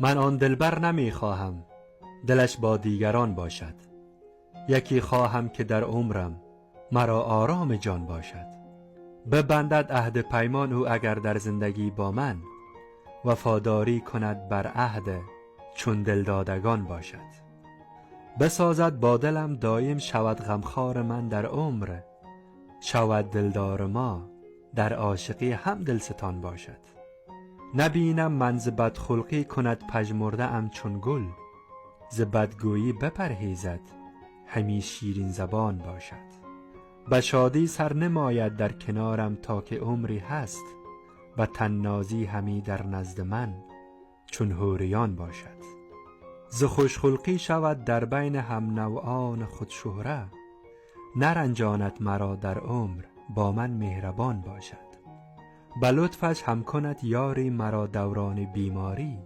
من آن دلبر نمی خواهم دلش با دیگران باشد. یکی خواهم که در عمرم مرا آرام جان باشد. ببندد عهد پیمان او اگر در زندگی با من، وفاداری کند بر عهد چون دلدادگان باشد. بسازد با دلم دایم شود غمخوار من در عمر، شود دلدار ما در عاشقی هم دلستان باشد. نبینم من ز بدخلقی کند پژمرده ام چون گل، ز بدگویی بپرهیزد همی شیرین زبان باشد. به شادی سر نماید در کنارم تا که عمری هست، و طنازی همی در نزد من چون حوریان باشد. ز خوشخلقی شود در بین هم نوعان خود شهره، نرنجاند مرا در عمر با من مهربان باشد. به لطفش هم کند یاری مرا دوران بیماری،